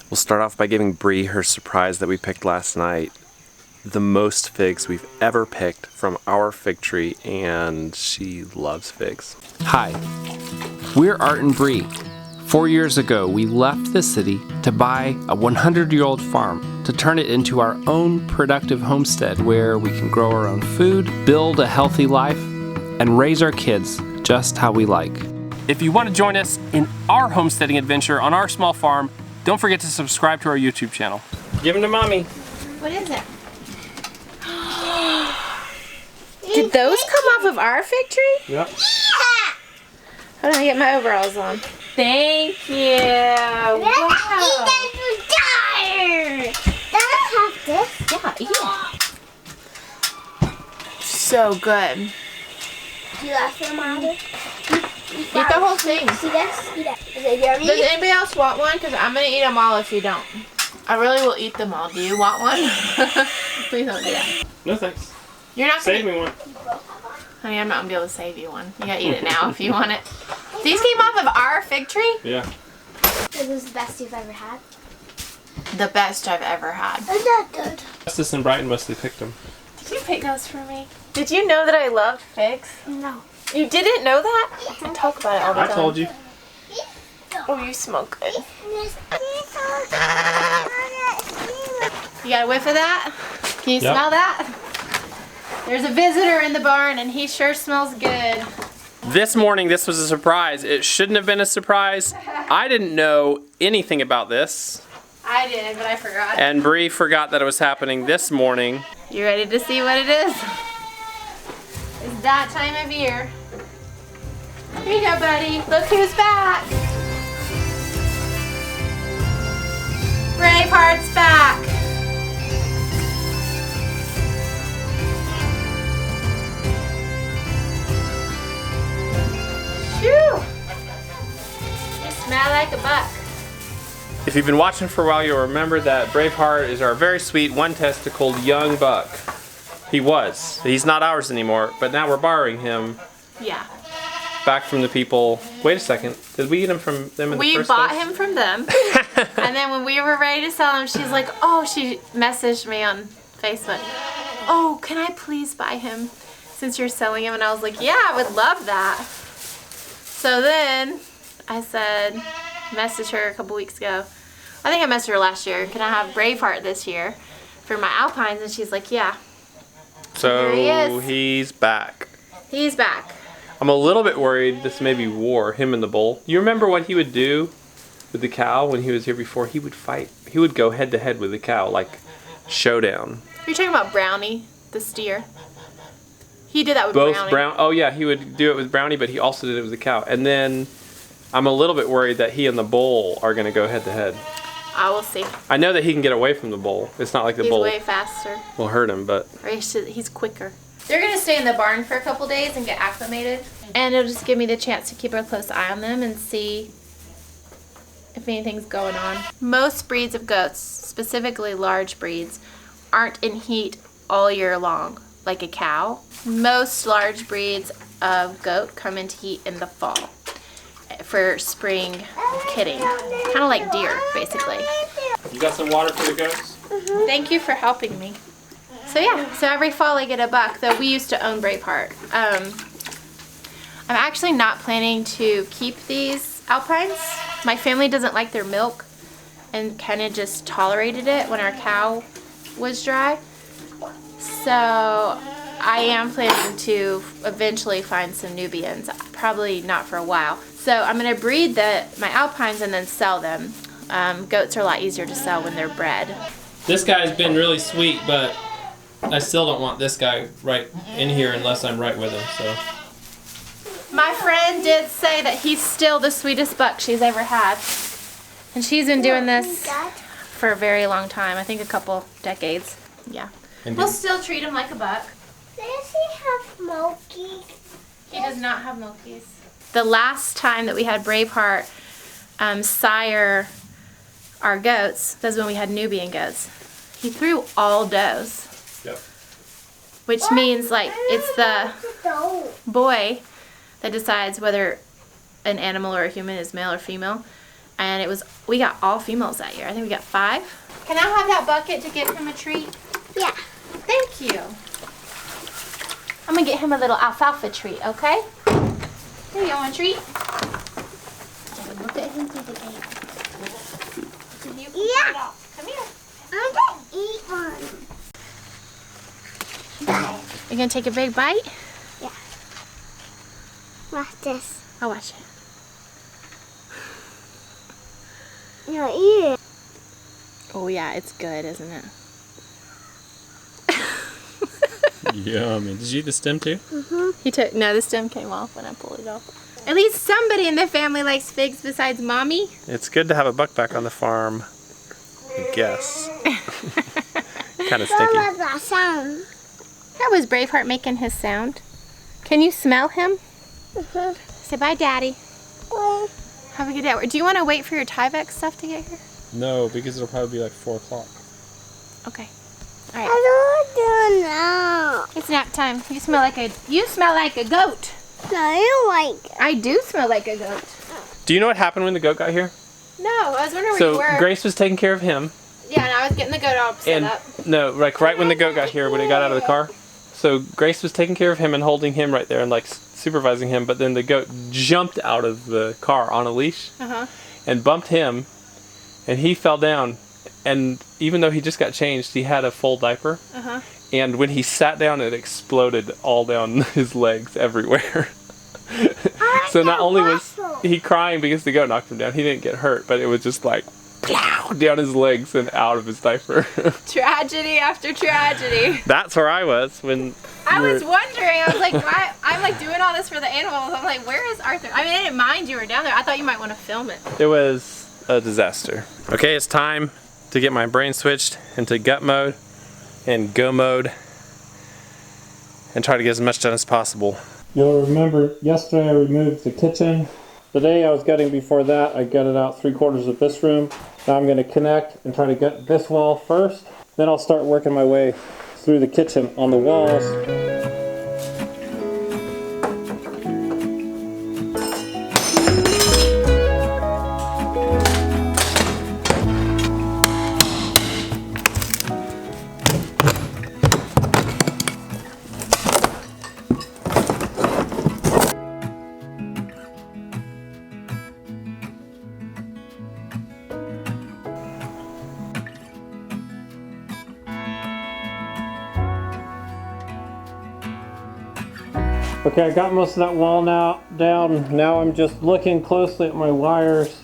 We'll start off by giving Bree her surprise that we picked last night. The most figs we've ever picked from our fig tree, and she loves figs. Hi, we're Art and Bree. 4 years ago, we left the city to buy a 100-year-old farm to turn it into our own productive homestead where we can grow our own food, build a healthy life, and raise our kids just how we like. If you want to join us in our homesteading adventure on our small farm, don't forget to subscribe to our YouTube channel. Give them to Mommy. What is it? Did those come off of our fig tree? Yep. Hold on, I get my overalls on. Thank you. Wow. Yeah. So good. Do you like them, Mommy? Eat the whole thing. See this? Eat it. Is it yummy? Does anybody else want one? Because I'm going to eat them all if you don't. I really will eat them all. Do you want one? Please don't do that. No thanks. You're not Save me one. Honey, I'm not going to be able to save you one. You got to eat it now if you want it. These came off of our fig tree? Yeah. This is the best you've ever had. The best I've ever had. Is that good? Justice and Brighton mostly picked them. Did you pick those for me? Did you know that I loved figs? No. You didn't know that? I talk about it all the time. I told you. Oh, you smell good. You got a whiff of that? Can you smell that? There's a visitor in the barn and he sure smells good. This morning, this was a surprise. It shouldn't have been a surprise. I didn't know anything about this. I did, but I forgot. And Bree forgot that it was happening this morning. You ready to see what it is? It's that time of year. Here you go, buddy. Look who's back. Braveheart's back. Phew. You smell like a buck. If you've been watching for a while, you'll remember that Braveheart is our very sweet one-testicled young buck. He was. He's not ours anymore, but now we're borrowing him. Yeah. Back from the people. Wait a second. Did we get him from them in the first place? We bought him from them. And then when we were ready to sell him, she's like, oh, she messaged me on Facebook. Oh, can I please buy him since you're selling him? And I was like, yeah, I would love that. So then I said, messaged her a couple weeks ago. I think I messaged her last year. Can I have Braveheart this year for my alpines? And she's like, yeah. So he's back. He's back. I'm a little bit worried this may be war, him and the bull. You remember what he would do with the cow when he was here before? He would fight. He would go head to head with the cow, like showdown. You're talking about Brownie, the steer. He did that with Brownie. Oh yeah, he would do it with Brownie, but he also did it with the cow. And then I'm a little bit worried that he and the bull are going to go head to head. I will see. I know that he can get away from the bull. It's not like the bull. He's way faster. Will hurt him, but he's quicker. They're going to stay in the barn for a couple days and get acclimated. And it'll just give me the chance to keep a close eye on them and see if anything's going on. Most breeds of goats, specifically large breeds, aren't in heat all year long, like a cow. Most large breeds of goat come into heat in the fall for spring kidding. Kind of like deer, basically. You got some water for the goats? Mm-hmm. Thank you for helping me. So yeah, so every fall I get a buck, though we used to own Braveheart. I'm actually not planning to keep these alpines. My family doesn't like their milk and kind of just tolerated it when our cow was dry. So I am planning to eventually find some Nubians, probably not for a while. So I'm going to breed my alpines and then sell them. Goats are a lot easier to sell when they're bred. This guy's been really sweet, but I still don't want this guy right in here unless I'm right with him. So my friend did say that he's still the sweetest buck she's ever had. And she's been doing this for a very long time. I think a couple decades. Yeah. We'll still treat him like a buck. Does he have Milkies? He does not have Milkies. The last time that we had Braveheart sire our goats, that's when we had Nubian goats. He threw all does. Yep. Which means like it's the boy that decides whether an animal or a human is male or female. And we got all females that year. I think we got 5. Can I have that bucket to give him a treat? Yeah. Thank you. I'm gonna get him a little alfalfa treat, okay? Here you want a treat? Look at him through the gate. Yeah. Come here. I'm gonna eat one. You gonna take a big bite? Yeah. Watch this. I'll watch it. No, eat it. Oh yeah, it's good, isn't it? Yummy. Did you eat the stem too? No, the stem came off when I pulled it off. At least somebody in the family likes figs besides Mommy. It's good to have a buck back on the farm, I guess. Kind of What stinky. was that sound? That was Braveheart making his sound. Can you smell him? Say bye, Daddy. Bye. Have a good day. Do you want to wait for your Tyvek stuff to get here? No, because it'll probably be like 4 o'clock. Okay. All right. I don't know. It's nap time. You smell like a goat. No, you like. I do smell like a goat. Do you know what happened when the goat got here? No, I was wondering where you were. So Grace was taking care of him. Yeah, and I was getting the goat all set And up. no, like right when the goat got here, when it got out of the car. So Grace was taking care of him and holding him right there and like supervising him. But then the goat jumped out of the car on a leash and bumped him, and he fell down. And even though he just got changed, he had a full diaper. And when he sat down, it exploded all down his legs everywhere. So not only was he crying because the goat knocked him down, he didn't get hurt, but it was just like plow, down his legs and out of his diaper. Tragedy after tragedy. That's where I was when I was wondering. I was like, why? I'm like doing all this for the animals. I'm like, where is Arthur? I mean, I didn't mind you were down there. I thought you might want to film it. it was a disaster. Okay, it's time to get my brain switched into gut mode and go mode and try to get as much done as possible. You'll remember yesterday I removed the kitchen. The day I was gutting before that, I gutted out 3/4 of this room. Now I'm going to connect and try to gut this wall first. Then I'll start working my way through the kitchen on the walls. Okay, I got most of that wall down. Now I'm just looking closely at my wires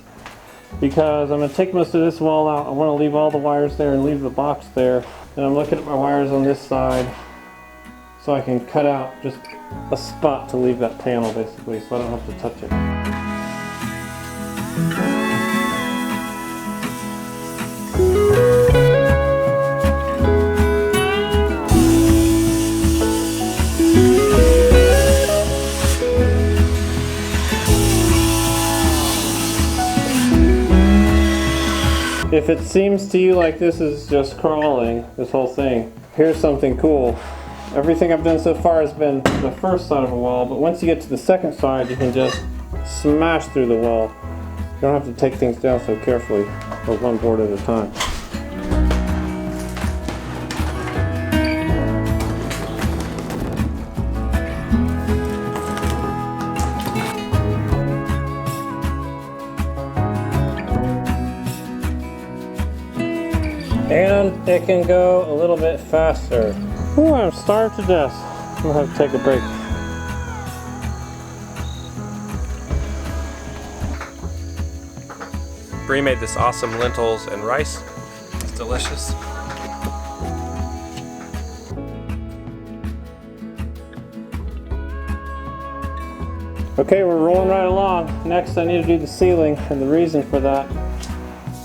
because I'm going to take most of this wall out. I want to leave all the wires there and leave the box there. And I'm looking at my wires on this side so I can cut out just a spot to leave that panel basically so I don't have to touch it. If it seems to you like this is just crawling, this whole thing, here's something cool. Everything I've done so far has been the first side of a wall, but once you get to the second side, you can just smash through the wall. You don't have to take things down so carefully, or one board at a time. And it can go a little bit faster. Ooh, I'm starved to death. I'm gonna have to take a break. Bree made this awesome lentils and rice. It's delicious. Okay, we're rolling right along. Next I need to do the ceiling, and the reason for that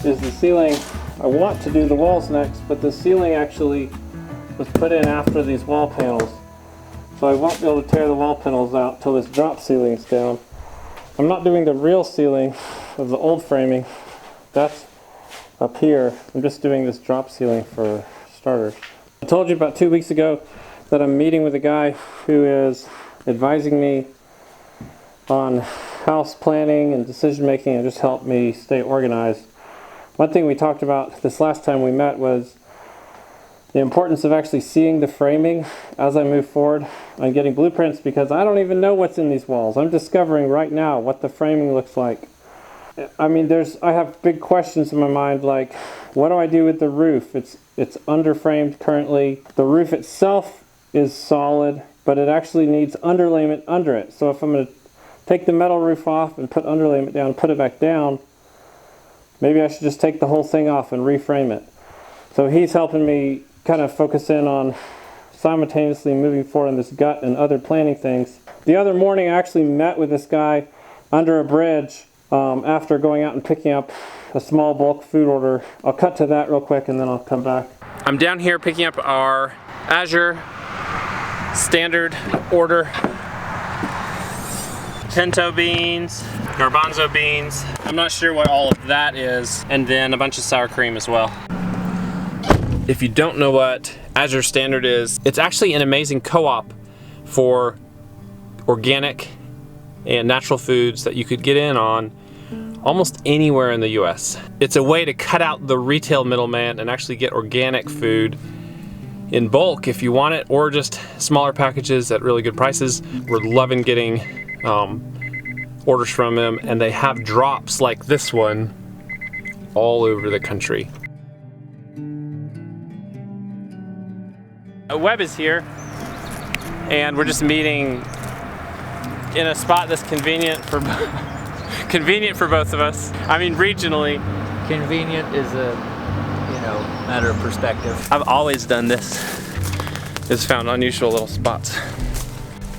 is the ceiling. I want to do the walls next, but the ceiling actually was put in after these wall panels. So I won't be able to tear the wall panels out till this drop ceiling is down. I'm not doing the real ceiling of the old framing. That's up here. I'm just doing this drop ceiling for starters. I told you about 2 weeks ago that I'm meeting with a guy who is advising me on house planning and decision making and just helped me stay organized. One thing we talked about this last time we met was the importance of actually seeing the framing as I move forward on getting blueprints, because I don't even know what's in these walls. I'm discovering right now what the framing looks like. I mean, I have big questions in my mind, like, what do I do with the roof? It's underframed currently. The roof itself is solid, but it actually needs underlayment under it. So if I'm going to take the metal roof off and put underlayment down, put it back down, maybe I should just take the whole thing off and reframe it. So he's helping me kind of focus in on simultaneously moving forward on this gut and other planning things. The other morning I actually met with this guy under a bridge after going out and picking up a small bulk food order. I'll cut to that real quick and then I'll come back. I'm down here picking up our Azure standard order pinto beans, garbanzo beans. I'm not sure what all of that is, and then a bunch of sour cream as well. If you don't know what Azure Standard is, it's actually an amazing co-op for organic and natural foods that you could get in on almost anywhere in the US. It's a way to cut out the retail middleman and actually get organic food in bulk if you want it, or just smaller packages at really good prices. We're loving getting orders from them, and they have drops like this one all over the country. Webb is here, and we're just meeting in a spot that's convenient for both of us. I mean, regionally. Convenient is a, matter of perspective. I've always done this. Just found unusual little spots,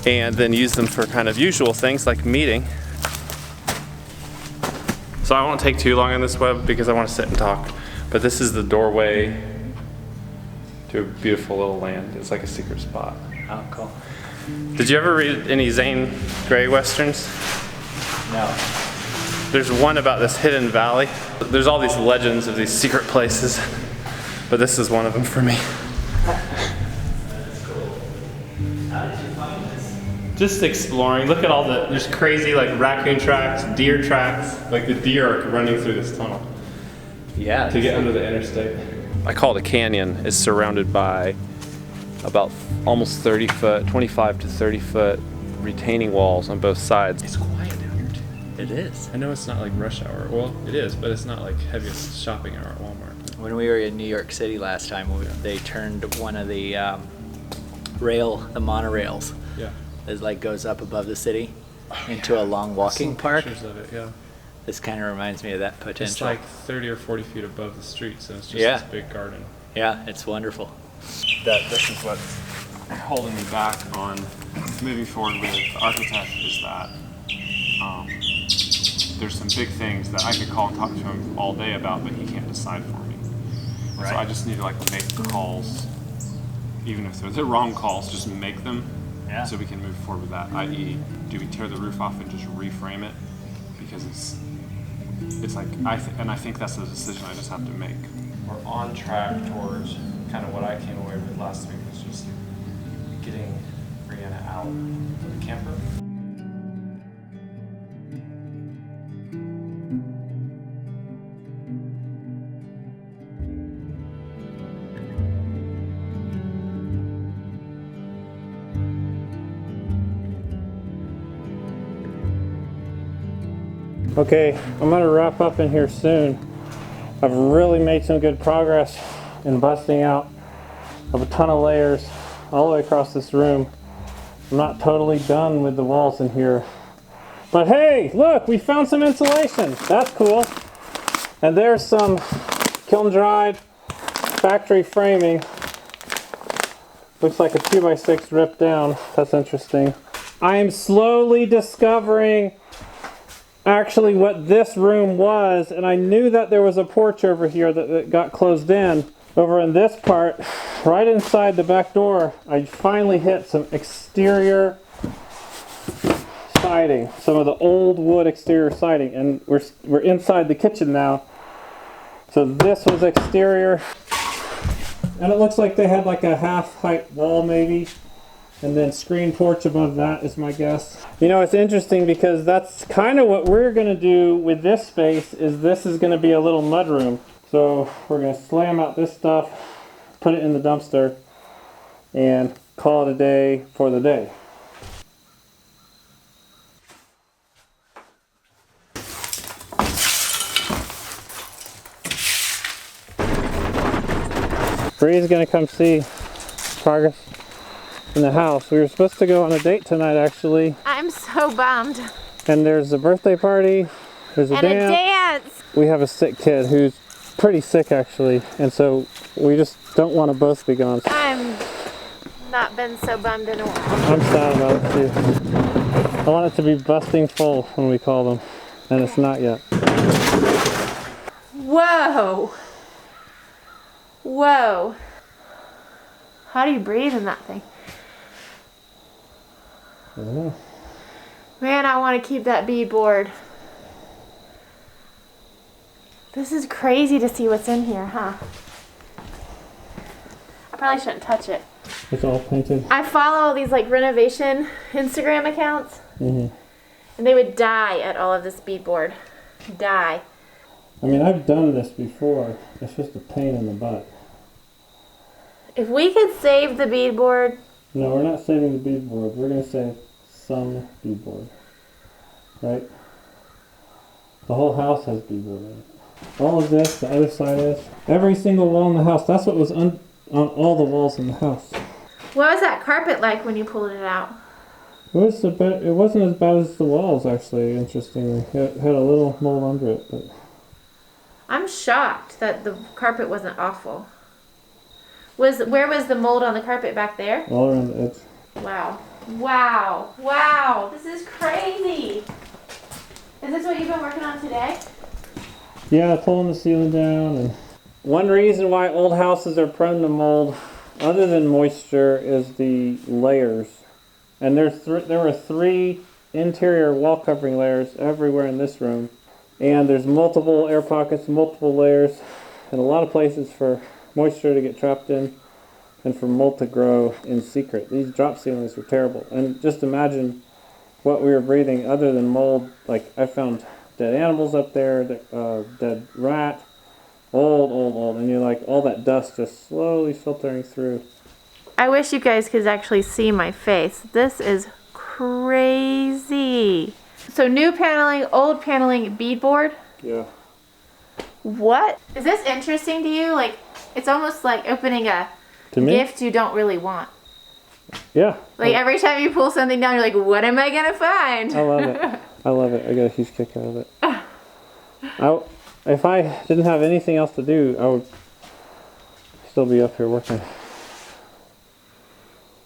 and then use them for kind of usual things like meeting. So I won't take too long on this, Webb, because I want to sit and talk. But this is the doorway to a beautiful little land. It's like a secret spot. Oh, cool. Did you ever read any Zane Grey westerns? No. There's one about this hidden valley. There's all these legends of these secret places, but this is one of them for me. That's cool. How did you find this? Just exploring. Look at all there's crazy like raccoon tracks, deer tracks. Like the deer are running through this tunnel. Yeah. To get under the interstate. I call it a canyon. It's surrounded by about almost 30 foot, 25 to 30 foot retaining walls on both sides. It's quiet down here too. It is. I know it's not like rush hour. Well, it is, but it's not like heaviest shopping hour at Walmart. When we were in New York City last time, they turned one of the the monorails. Yeah. That like goes up above the city into a long walking park. Pictures of it, yeah. This kind of reminds me of that potential. It's like 30 or 40 feet above the street, so it's just Yeah. this big garden. Yeah, it's wonderful. This is what's holding me back on moving forward with the architect, is that there's some big things that I could call and talk to him all day about, but he can't decide for me. Right. So I just need to like make calls, even if they're the wrong calls, just make them, Yeah. so we can move forward with that. I.e., do we tear the roof off and just reframe it? Because it's like, I think that's the decision I just have to make. We're on track towards kind of what I came away with last week, was just getting Brianna out of the camper. Okay, I'm going to wrap up in here soon. I've really made some good progress in busting out of a ton of layers all the way across this room. I'm not totally done with the walls in here. But hey, look, we found some insulation. That's cool. And there's some kiln-dried factory framing. Looks like a 2x6 ripped down. That's interesting. I am slowly discovering actually what this room was, and I knew that there was a porch over here that got closed in. Over in this part, right inside the back door, I finally hit some exterior siding, some of the old wood exterior siding, and we're inside the kitchen now. So this was exterior, and it looks like they had like a half height wall maybe And then screen porch above that is my guess. You know, it's interesting because that's kind of what we're going to do with this space. Is this is going to be a little mud room. So we're going to slam out this stuff, put it in the dumpster, and call it a day for the day. Bree's going to come see progress in the house. We were supposed to go on a date tonight, actually. I'm so bummed. And there's a birthday party. There's a dance. We have a sick kid who's pretty sick, actually. And so we just don't want to both be gone. I've not been so bummed in a while. I'm sad about it, too. I want it to be busting full when we call them. And it's not yet. Whoa. Whoa. How do you breathe in that thing? I don't know. Man, I want to keep that beadboard. This is crazy to see what's in here, huh? I probably shouldn't touch it. It's all painted. I follow all these like renovation Instagram accounts. Mm-hmm. And they would die at all of this beadboard. Die. I mean, I've done this before. It's just a pain in the butt. If we could save the beadboard. No, we're not saving the beadboard. We're going to save some beadboard. Right? The whole house has beadboard in it. All of this, the other side is. Every single wall in the house. That's what was on all the walls in the house. What was that carpet like when you pulled it out? It wasn't as bad as the walls, actually, interestingly. It had a little mold under it, but... I'm shocked that the carpet wasn't awful. Where was the mold on the carpet? Back there? All around the edge. Wow. Wow. Wow. This is crazy. Is this what you've been working on today? Yeah, pulling the ceiling down. And one reason why old houses are prone to mold, other than moisture, is the layers. And there were 3 interior wall covering layers everywhere in this room. And there's multiple air pockets, multiple layers, and a lot of places for moisture to get trapped in and for mold to grow in secret. These drop ceilings were terrible. And just imagine what we were breathing other than mold. Like, I found dead animals up there, dead rat, old. And you're like, all that dust just slowly filtering through. I wish you guys could actually see my face. This is crazy. So new paneling, old paneling, beadboard. Yeah. What? Is this interesting to you? Like, it's almost like opening a gift you don't really want. Yeah. Like every time you pull something down, you're like, what am I gonna find? I love it. I love it. I got a huge kick out of it. If I didn't have anything else to do, I would still be up here working.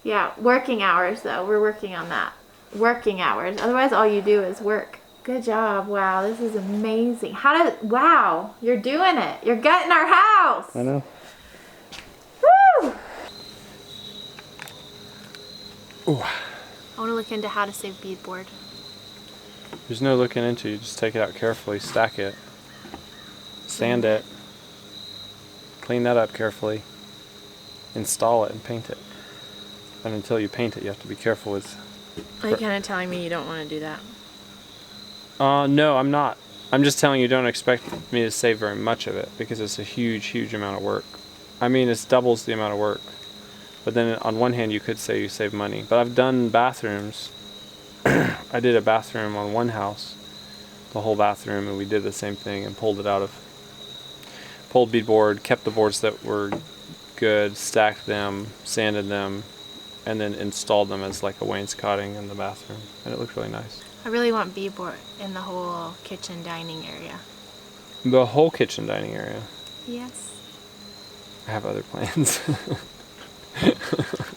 Yeah, working hours though. We're working on that. Working hours. Otherwise, all you do is work. Good job. Wow, this is amazing. Wow, you're doing it. You're gutting our house. I know. Woo! Ooh. I want to look into how to save beadboard. There's no looking into. You just take it out carefully, stack it, sand it, clean that up carefully, install it, and paint it. And until you paint it, you have to be careful with... Are you kind of telling me you don't want to do that? No, I'm not. I'm just telling you, don't expect me to save very much of it, because it's a huge amount of work. I mean, it doubles the amount of work. But then on one hand, you could say you save money. But I've done bathrooms. I did a bathroom on one house, the whole bathroom, and we did the same thing and pulled beadboard, kept the boards that were good, stacked them, sanded them, and then installed them as like a wainscoting in the bathroom, and it looked really nice. I really want beadboard in the whole kitchen dining area. The whole kitchen dining area? Yes. I have other plans.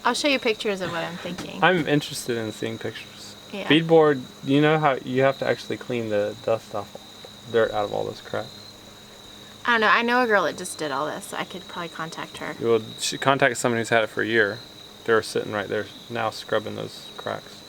I'll show you pictures of what I'm thinking. I'm interested in seeing pictures. Yeah. Beadboard, you know how you have to actually clean the dust off, dirt out of all this crap. I don't know. I know a girl that just did all this, so I could probably contact her. You should contact someone who's had it for a year. They're sitting right there now scrubbing those cracks.